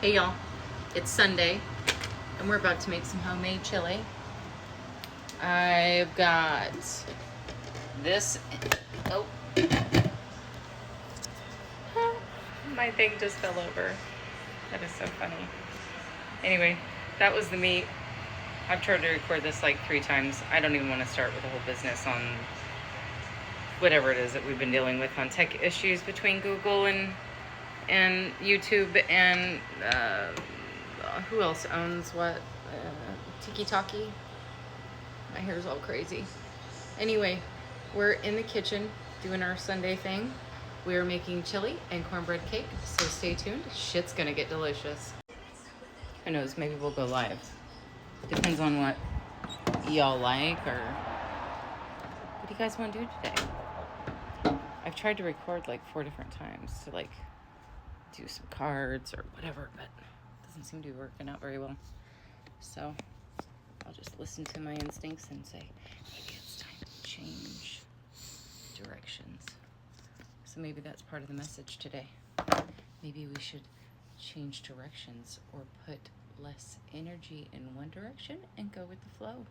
Hey y'all, it's Sunday and we're about to make some homemade chili. I've got this, oh, my thing just fell over. That is so funny. Anyway, that was the meat. I've tried to record this like 3 times. I don't even want to start with a whole business on whatever it is that we've been dealing with on tech issues between Google and YouTube and who else owns what? Tiki Talkie. My hair's all crazy. Anyway, we're in the kitchen doing our Sunday thing. We are making chili and cornbread cake, so stay tuned. Shit's gonna get delicious. Who knows, maybe we'll go live. Depends on what y'all like, or what do you guys want to do today? I've tried to record like 4 different times to like do some cards or whatever, but it doesn't seem to be working out very well. So I'll just listen to my instincts and say, maybe it's time to change directions. So maybe that's part of the message today. Maybe we should change directions or put less energy in one direction and go with the flow.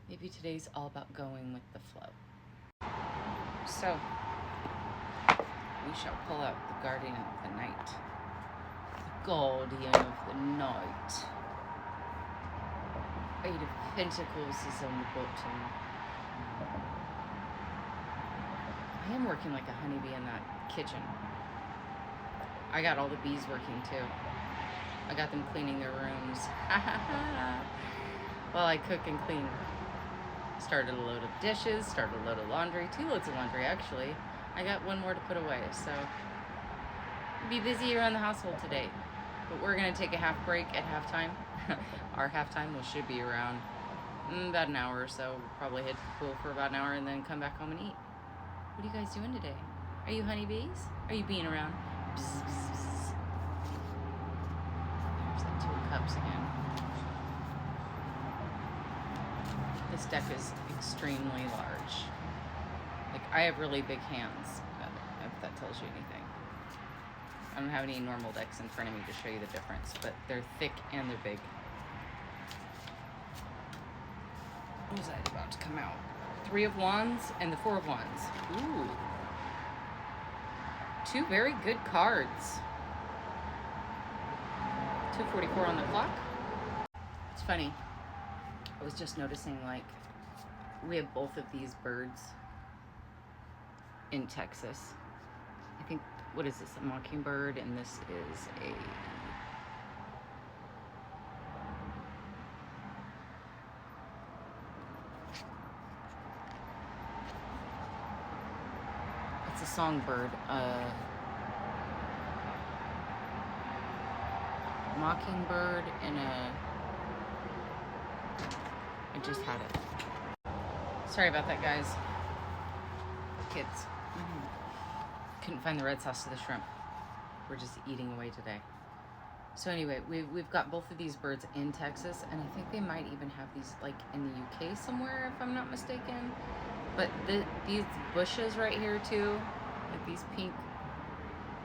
Maybe today's all about going with the flow. So we shall pull out the guardian of the night. The guardian of the night. 8 of Pentacles is on the bottom. I am working like a honeybee in that kitchen. I got all the bees working too. I got them cleaning their rooms. While I cook and clean. Started a load of dishes, started a load of laundry, 2 loads of laundry actually. I got 1 more to put away, so be busy around the household today. But we're gonna take a half break at halftime. Our halftime should be around about an hour or so. We'll probably head to the pool for about an hour and then come back home and eat. What are you guys doing today? Are you honeybees? Are you being around? Bzz, bzz, bzz. There's that 2 of cups again. This deck is extremely large. Like, I have really big hands, if that tells you anything. I don't have any normal decks in front of me to show you the difference, but they're thick and they're big. What was that about to come out? 3 of Wands and the 4 of Wands. Ooh. 2 very good cards. 2:44 on the clock. It's funny. I was just noticing, like, we have both of these birds in Texas. I think, what is this, a mockingbird, and this is a it's a songbird, mockingbird and I just had it. Sorry about that, guys. Kids. Couldn't find the red sauce to the shrimp. We're just eating away today. So anyway, we've got both of these birds in Texas, and I think they might even have these like in the UK somewhere, if I'm not mistaken. But these bushes right here too, like these pink,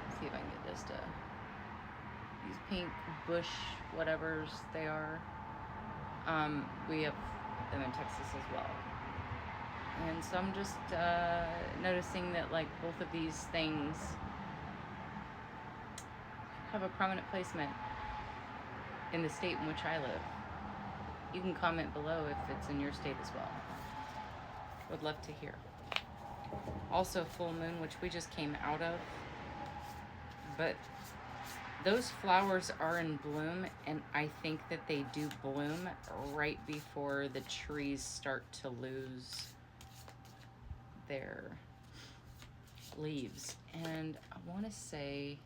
let's see if I can get this to, these pink bush whatevers they are, we have them in Texas as well. And so I'm just noticing that like both of these things have a prominent placement in the state in which I live. You can comment below if it's in your state as well. Would love to hear. Also full moon, which we just came out of. But those flowers are in bloom, and I think that they do bloom right before the trees start to lose their leaves. And I want to say,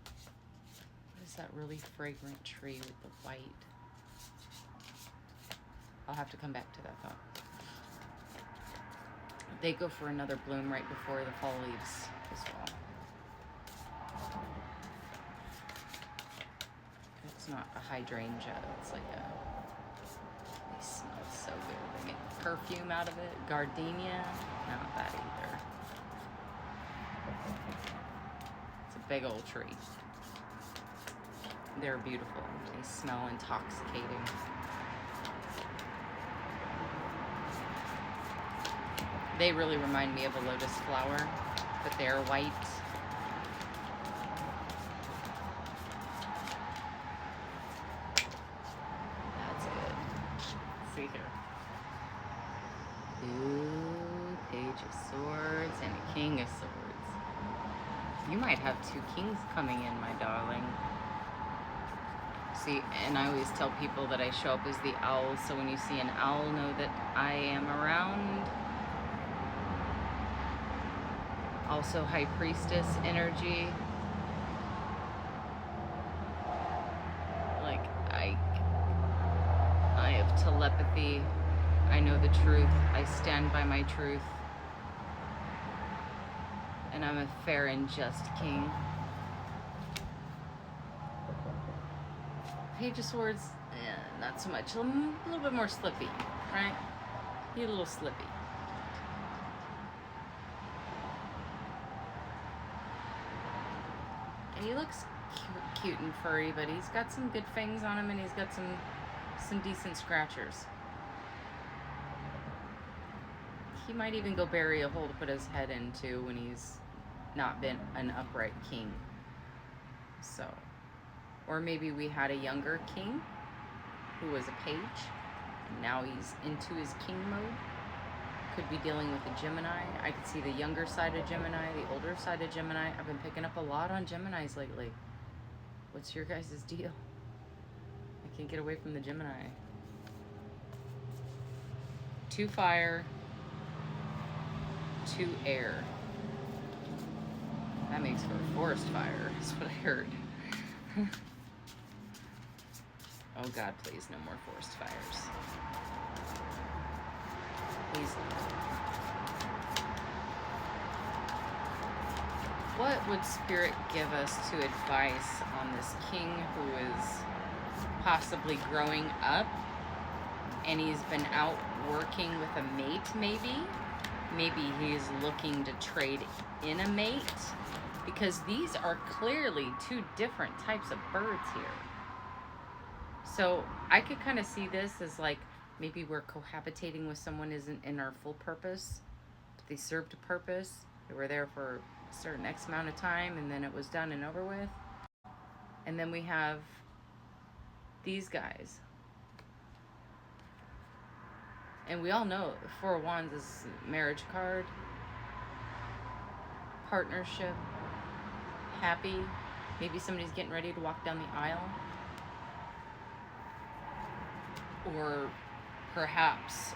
what is that really fragrant tree with the white? I'll have to come back to that thought. They go for another bloom right before the fall leaves as well. It's not a hydrangea, it's like a, they smell so good. They get perfume out of it. Gardenia, not that either. It's a big old tree. They're beautiful. They smell intoxicating. They really remind me of a lotus flower, but they're white. That's it. Let's see here. Ooh, Page of Swords and a King of Swords. You might have 2 kings coming in, my darling. See, and I always tell people that I show up as the owl, so when you see an owl, know that I am around. Also High Priestess energy. Like, I have telepathy. I know the truth. I stand by my truth. And I'm a fair and just king. Page of Swords, not so much. A little bit more slippy, right? He's a little slippy. He looks cute and furry, but he's got some good fangs on him, and he's got some decent scratchers. He might even go bury a hole to put his head into when he's not been an upright king. So, or maybe we had a younger king who was a page, and now he's into his king mode. Could be dealing with a Gemini. I could see the younger side of Gemini, the older side of Gemini. I've been picking up a lot on Geminis lately. What's your guys' deal? I can't get away from the Gemini. 2 fire, 2 air. That makes for a forest fire, is what I heard. Oh God, please, no more forest fires. Please. What would Spirit give us to advice on this king who is possibly growing up and he's been out working with a mate, maybe? Maybe he's looking to trade in a mate, because these are clearly 2 different types of birds here. So I could kind of see this as like, maybe we're cohabitating with someone isn't in our full purpose, but they served a purpose. They were there for a certain X amount of time, and then it was done and over with. And then we have these guys. And we all know the 4 of Wands is a marriage card, partnership, happy. Maybe somebody's getting ready to walk down the aisle. Or perhaps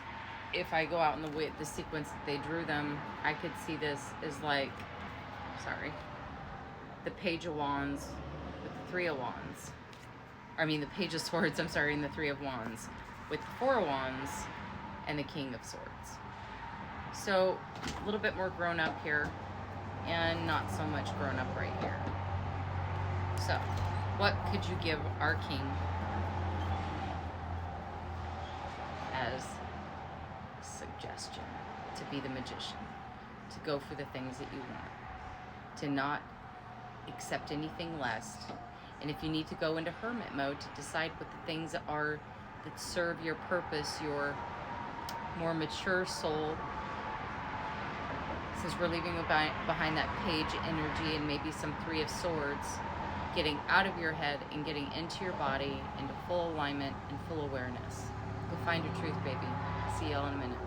if I go out in the sequence that they drew them, I could see this as like, the Page of Wands with the 3 of Wands. I mean, the Page of Swords, and the 3 of Wands with the 4 of Wands and the King of Swords. So a little bit more grown up here and not so much grown up right here. So what could you give our king as a suggestion? To be the magician, to go for the things that you want, to not accept anything less. And if you need to go into hermit mode to decide what the things are that serve your purpose, your more mature soul, since we're leaving behind that page energy and maybe some 3 of Swords, getting out of your head and getting into your body, into full alignment and full awareness. Go find your truth, baby. See y'all in a minute.